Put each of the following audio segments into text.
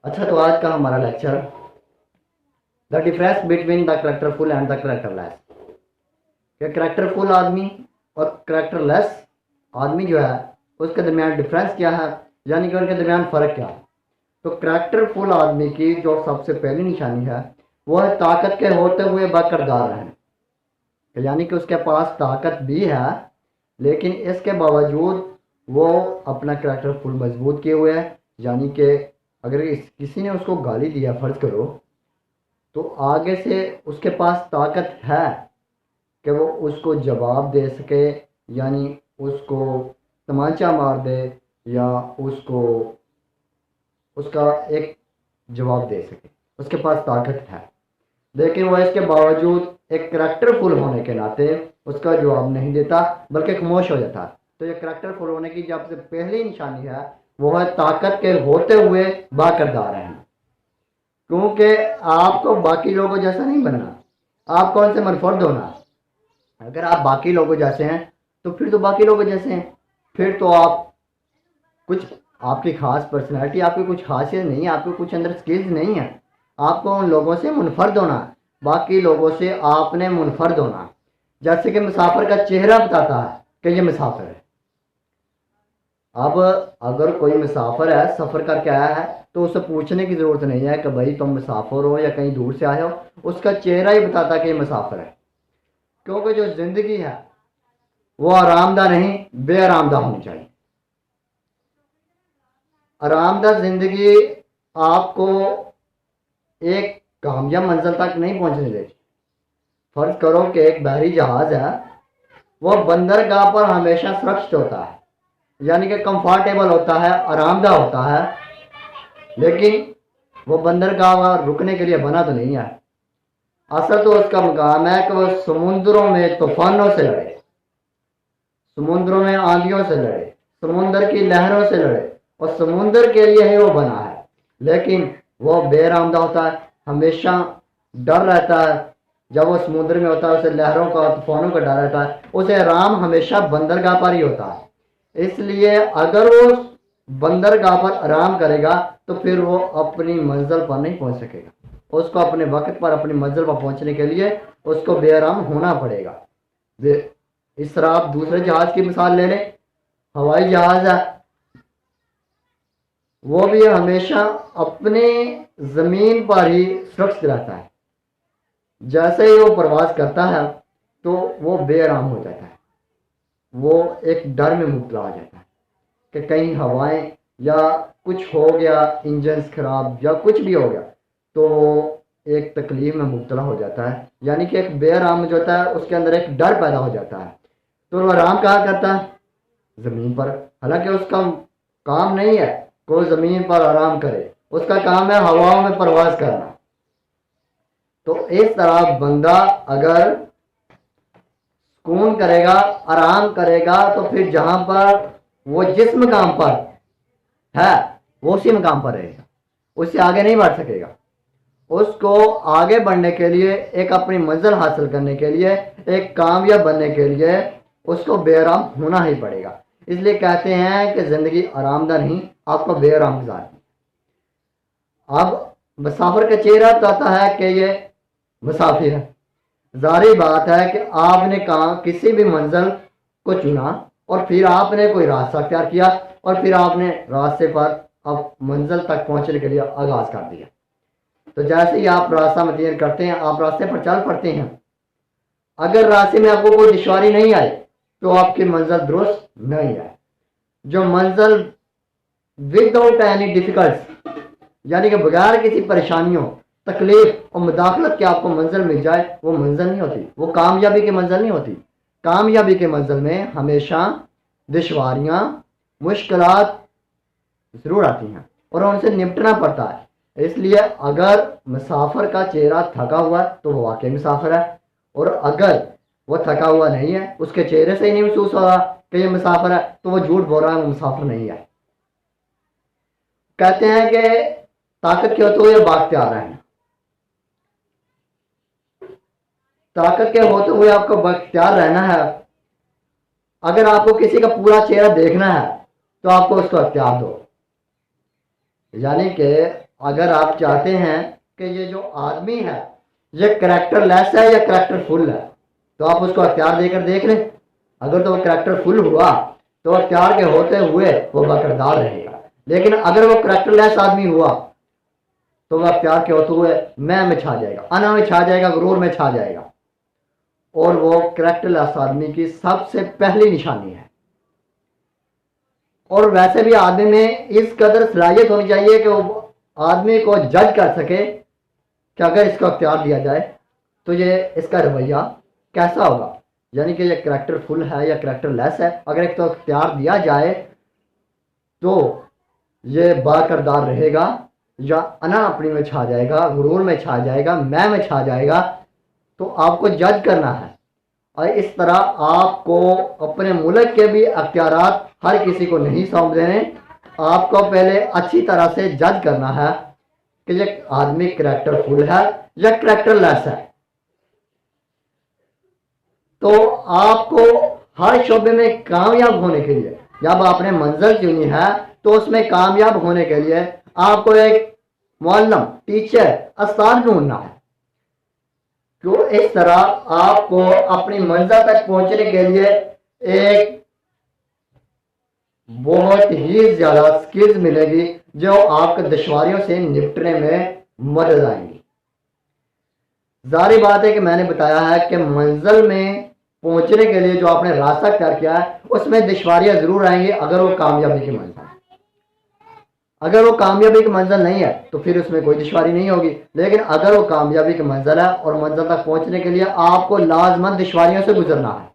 अच्छा, तो आज का हमारा lecture the difference between the characterful and the characterless. कि करेक्टरफुल आदमी और करेक्टरलेस आदमी जो है उसके दरमियान डिफरेंस क्या है, यानी कि उनके दरमियान फ़र्क क्या है। तो करेक्टरफुल आदमी की जो सबसे पहली निशानी है वो है ताकत के होते हुए बरकरार रहना, यानी कि उसके पास ताकत भी है लेकिन इसके बावजूद वो अपना करेक्टर फुल मजबूत किए हुए है। यानी कि अगर किसी ने उसको गाली दिया फ़र्ज़ करो, तो आगे से उसके पास ताकत है कि वो उसको जवाब दे सके, यानी उसको तमाचा मार दे या उसको उसका एक जवाब दे सके, उसके पास ताकत है। लेकिन वह इसके बावजूद एक करेक्टरफुल होने के नाते उसका जवाब नहीं देता बल्कि खामोश हो जाता है। तो ये करेक्टरफुल होने की जब से पहली निशानी है वो है ताकत के होते हुए बाकरदार रहना। क्योंकि आपको बाकी लोगों जैसा नहीं बनना, आप कौन से मनफर्द होना। अगर आप बाकी लोगों जैसे हैं तो फिर तो बाकी लोगों जैसे हैं, फिर तो आप कुछ आपकी खास पर्सनैलिटी, आपकी कुछ खासियत नहीं है, आपके कुछ अंदर स्किल्स नहीं है। आपको उन लोगों से मुनफर्द होना, बाकी लोगों से आपने मुनफर्द होना। जैसे कि मुसाफिर का चेहरा बताता है कि ये मुसाफिर है। अब अगर कोई मुसाफिर है, सफ़र करके आया है, तो उसे पूछने की ज़रूरत नहीं है कि भाई तुम मुसाफिर हो या कहीं दूर से आए हो। उसका चेहरा ही बताता है कि ये मुसाफिर है। क्योंकि जो ज़िंदगी है वो आरामदा नहीं बेआरामदा होनी चाहिए। आरामदा ज़िंदगी आपको एक कामयाब मंजिल तक नहीं पहुंचने देती। फर्ज करो कि एक बहरी जहाज है, वह बंदरगाह पर हमेशा सुरक्षित होता है, यानी कि कंफर्टेबल होता है, आरामदा होता है, लेकिन वो बंदरगाह पर रुकने के लिए बना तो नहीं है। असल तो उसका मुकाम है कि वह समुद्रों में तूफानों से लड़े, समुद्रों में आंधियों से लड़े, समुद्र की लहरों से लड़े, और समुद्र के लिए ही वो बना है। लेकिन वो बेरामदा होता है, हमेशा डर रहता है। जब वो समुद्र में होता है उसे लहरों का, तूफानों का डर रहता है। उसे आराम हमेशा बंदरगाह पर ही होता है। इसलिए अगर वो बंदरगाह पर आराम करेगा तो फिर वो अपनी मंजिल पर नहीं पहुंच सकेगा। उसको अपने वक्त पर अपनी मंजिल पर पहुंचने के लिए उसको बेआराम होना पड़ेगा। इस तरह आप दूसरे जहाज की मिसाल ले लें। हवाई जहाज है, वो भी हमेशा अपने ज़मीन पर ही सुरक्षित रहता है। जैसे ही वो प्रवास करता है तो वो बेआराम हो जाता है, वो एक डर में मुबतला हो जाता है कि कहीं हवाएं या कुछ हो गया, इंजन खराब या कुछ भी हो गया, तो वो एक तकलीफ में मुबतला हो जाता है। यानी कि एक बेआराम जो होता है उसके अंदर एक डर पैदा हो जाता है। तो वो आराम कहाँ करता है? ज़मीन पर। हालांकि उसका काम नहीं है कोई ज़मीन पर आराम करे, उसका काम है हवाओं में प्रवास करना। तो इस तरह बंदा अगर सुकून करेगा, आराम करेगा, तो फिर जहां पर वो जिस मकाम पर है वो उसी मकाम पर रहेगा, उससे आगे नहीं बढ़ सकेगा। उसको आगे बढ़ने के लिए, एक अपनी मंजिल हासिल करने के लिए, एक कामयाब बनने के लिए उसको बेआराम होना ही पड़ेगा। इसलिए कहते हैं कि ज़िंदगी आरामदा नहीं, आपको बेआराम गुजारनी। अब मुसाफिर का चेहरा बताता है कि ये मुसाफिर है। जारी बात है कि आपने कहा किसी भी मंजिल को चुना और फिर आपने कोई रास्ता अख्तियार किया और फिर आपने रास्ते पर अब मंजिल तक पहुंचने के लिए आगाज कर दिया। तो जैसे ही आप रास्ता मुतय्यन करते हैं, आप रास्ते पर चल पड़ते हैं। अगर रास्ते में आपको कोई दुश्वारी नहीं आई तो आपकी मंजिल दुरुस्त नहीं है। जो मंजिल विदाउट एनी डिफिकल्ट, यानी कि बगैर किसी परेशानियों, तकलीफ और मुदाखलत के आपको मंजिल मिल जाए, वो मंजिल नहीं होती, वो कामयाबी की मंजिल नहीं होती। कामयाबी के मंजिल में हमेशा दुश्वारियाँ, मुश्किलात ज़रूर आती हैं और उनसे निपटना पड़ता है। इसलिए अगर मुसाफिर का चेहरा थका हुआ है तो वो वाकई मुसाफिर है, और अगर वो थका हुआ नहीं है, उसके चेहरे से ही नहीं महसूस हो रहा कि ये मुसाफिर है, तो वो झूठ बोल रहा है, वो मुसाफिर नहीं है। कहते हैं कि ताकत के होते हुए बाख्तियार रहना। ताकत के होते हुए आपको बाख्तियार रहना है। अगर आपको किसी का पूरा चेहरा देखना है तो आपको उसको अख्तियार दो। यानी कि اگر آپ چاہتے ہیں کہ یہ جو آدمی ہے یہ کریکٹر لیس ہے یا کریکٹر فل ہے تو آپ اس کو اختیار دے کر دیکھ لیں. اگر تو وہ کریکٹر فل ہوا تو اختیار کے ہوتے ہوئے وہ باکردار رہے گا. لیکن اگر وہ کریکٹر لیس آدمی ہوا تو وہ اختیار کے ہوتے ہوئے میں چھا جائے گا, انا میں چھا جائے گا, غرور میں چھا جائے گا. اور وہ کریکٹر لیس آدمی کی سب سے پہلی نشانی ہے. اور ویسے بھی آدمی میں اس قدر صلاحیت ہونی چاہیے کہ وہ آدمی کو جج کر سکے کہ اگر اس کو اختیار دیا جائے تو یہ اس کا رویہ کیسا ہوگا, یعنی کہ یہ کریکٹر فل ہے یا کریکٹر لیس ہے. اگر ایک تو اختیار دیا جائے تو یہ باکردار رہے گا یا انا اپنی میں چھا جائے گا, غرور میں چھا جائے گا, میں چھا جائے گا. تو آپ کو جج کرنا ہے. اور اس طرح آپ کو اپنے ملک کے بھی اختیارات ہر کسی کو نہیں سونپ دینے. آپ کو پہلے اچھی طرح سے جج کرنا ہے کہ یہ آدمی کریکٹر فل ہے یا کریکٹر لیس ہے. تو آپ کو ہر شعبے میں کامیاب ہونے کے لیے جب آپ نے منزل چنی ہے تو اس میں کامیاب ہونے کے لیے آپ کو ایک معلم, ٹیچر, استاد ڈھونڈنا ہے. تو اس طرح آپ کو اپنی منزل تک پہنچنے کے لیے ایک بہت ہی زیادہ سکلز ملے گی جو آپ کے دشواریوں سے نپٹنے میں مدد آئیں گی. ظاہری بات ہے کہ میں نے بتایا ہے کہ منزل میں پہنچنے کے لیے جو آپ نے راستہ اختیار کیا ہے اس میں دشواریاں ضرور آئیں گی اگر وہ کامیابی کی منزل ہے. اگر وہ کامیابی کی منزل نہیں ہے تو پھر اس میں کوئی دشواری نہیں ہوگی. لیکن اگر وہ کامیابی کی منزل ہے اور منزل تک پہنچنے کے لیے آپ کو لازمند دشواریوں سے گزرنا ہے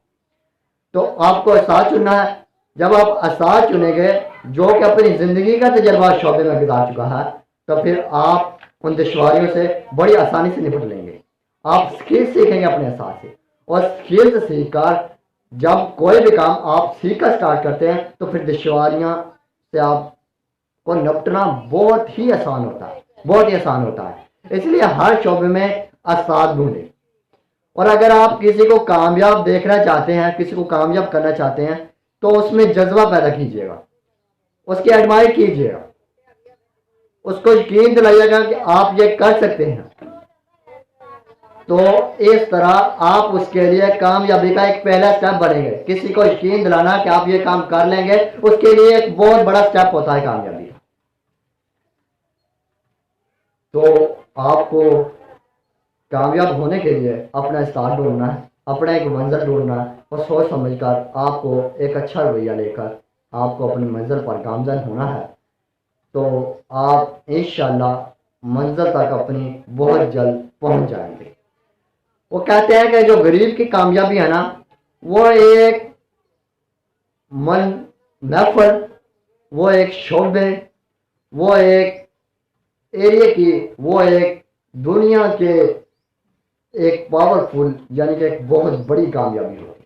تو آپ کو استاد چننا ہے. جب آپ استاد چنیں گے جو کہ اپنی زندگی کا تجربہ شعبے میں گزار چکا ہے تو پھر آپ ان دشواریوں سے بڑی آسانی سے نپٹ لیں گے. آپ سکل سیکھیں گے اپنے استاد سے, اور سکل سیکھ کر جب کوئی بھی کام آپ سیکھ کر اسٹارٹ کرتے ہیں تو پھر دشواریاں سے آپ کو نپٹنا بہت ہی آسان ہوتا ہے, بہت ہی آسان ہوتا ہے. اس لیے ہر شعبے میں استاد ڈھونڈیں. اور اگر آپ کسی کو کامیاب دیکھنا چاہتے ہیں, کسی کو کامیاب کرنا چاہتے ہیں تو اس میں جذبہ پیدا کیجیے گا, اس کی ایڈمائر کیجیے گا, اس کو یقین دلائیے گا کہ آپ یہ کر سکتے ہیں. تو اس طرح آپ اس کے لیے کامیابی کا ایک پہلا سٹیپ بنیں گے. کسی کو یقین دلانا کہ آپ یہ کام کر لیں گے اس کے لیے ایک بہت بڑا سٹیپ ہوتا ہے کامیابی. تو آپ کو کامیاب ہونے کے لیے اپنا استاد ڈھونڈنا ہے, اپنا ایک منزل ڈھونڈنا ہے, اور سوچ سمجھ کر آپ کو ایک اچھا رویہ لے کر آپ کو اپنی منزل پر گامزن ہونا ہے. تو آپ انشاءاللہ منزل تک اپنی بہت جلد پہنچ جائیں گے. وہ کہتے ہیں کہ جو غریب کی کامیابی ہے نا وہ ایک محفل, وہ ایک شعبے, وہ ایک ایریے کی, وہ ایک دنیا کے ایک پاورفل یعنی کہ ایک بہت بڑی کامیابی ہوتی.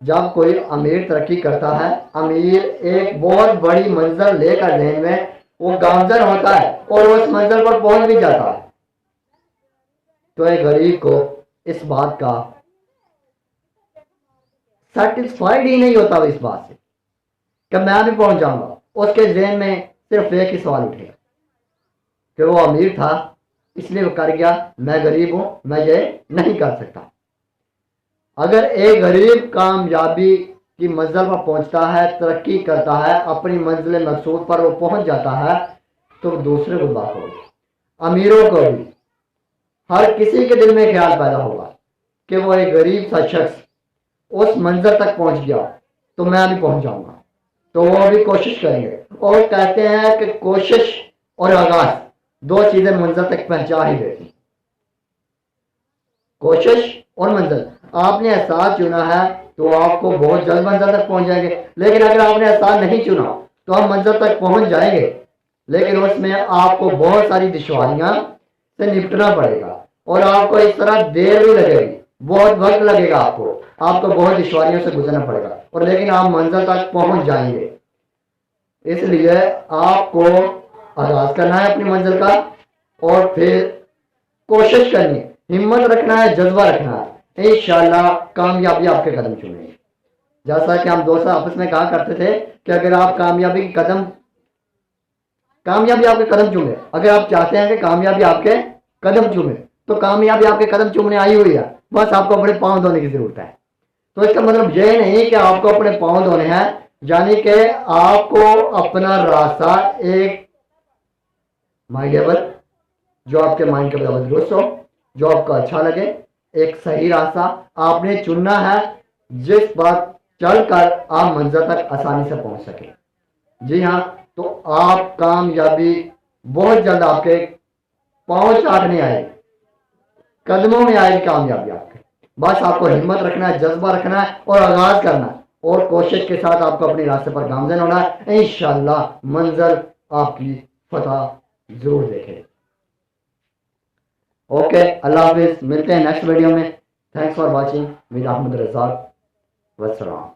جب کوئی امیر ترقی کرتا ہے, امیر ایک بہت بڑی منزل لے کر ذہن میں وہ گامزن ہوتا ہے اور وہ اس منزل پر پہنچ بھی جاتا ہے, تو ایک غریب کو اس بات کا سیٹسفائیڈ ہی نہیں ہوتا اس بات سے کہ میں بھی پہنچ جاؤں گا. اس کے ذہن میں صرف ایک ہی سوال اٹھے گا کہ وہ امیر تھا اس لیے وہ کر گیا, میں غریب ہوں, میں یہ نہیں کر سکتا. اگر ایک غریب کامیابی کی منزل پر پہنچتا ہے, ترقی کرتا ہے, اپنی منزل مقصود پر وہ پہنچ جاتا ہے تو دوسرے کو بات ہوگی, امیروں کو بھی, ہر کسی کے دل میں خیال پیدا ہوگا کہ وہ ایک غریب سا شخص اس منزل تک پہنچ گیا تو میں بھی پہنچ جاؤں گا. تو وہ بھی کوشش کریں گے. اور کہتے ہیں کہ کوشش اور آغاز دو چیزیں منزل تک پہنچا ہی دیتی. کوشش اور منزل. آپ نے احساس چنا ہے تو آپ کو بہت جلد منزل تک پہنچ جائیں گے, لیکن اگر آپ نے احساس نہیں چنا تو آپ منزل تک پہنچ جائیں گے لیکن اس میں آپ کو بہت ساری دشواریاں سے نپٹنا پڑے گا, اور آپ کو اس طرح دیر بھی لگے گی, بہت وقت لگے گا, آپ کو بہت دشواریوں سے گزرنا پڑے گا, اور لیکن آپ منزل تک پہنچ جائیں گے. اس لیے آپ کو آغاز کرنا ہے اپنی منزل کا, اور پھر کوشش کرنی ہے, ہمت رکھنا ہے, جذبہ رکھنا ہے. انشاءاللہ کامیابی آپ کے قدم چومیں گے. جیسا کہ ہم دوست آپس میں کہا کرتے تھے کہ اگر آپ کامیابی کے कामयाबी आपके कदम चूमे। अगर आप चाहते हैं कि कामयाबी आपके कदम चूमे, तो कामयाबी आपके कदम चूमने आई हुई है, बस आपको अपने पांव धोने की जरूरत है। तो इसका मतलब यह नहीं कि आपको अपने पांव धोने हैं, यानी कि आपको अपना रास्ता एक माइंडेबल, जो आपके माइंड के बराबर दुरुस्त हो, जो आपको अच्छा लगे, एक सही रास्ता आपने चुनना है, जिस पर चलकर आप मंजिल तक आसानी से पहुंच सके। जी हाँ, तो आप कामयाबी बहुत जल्द आपके पांव चाटने आएगी, कदमों में आएगी कामयाबी आपके। बस आपको हिम्मत रखना है, जज्बा रखना है और आगाज करना है, और कोशिश के साथ आपको अपने रास्ते पर गामजन होना है। इंशाअल्लाह मंजिल आपकी फतह जरूर देखेगी। ओके, अल्लाह हाफिज, मिलते हैं नेक्स्ट वीडियो में। Thanks for watching. Mir Ahmed Razzaq, वस्सलाम।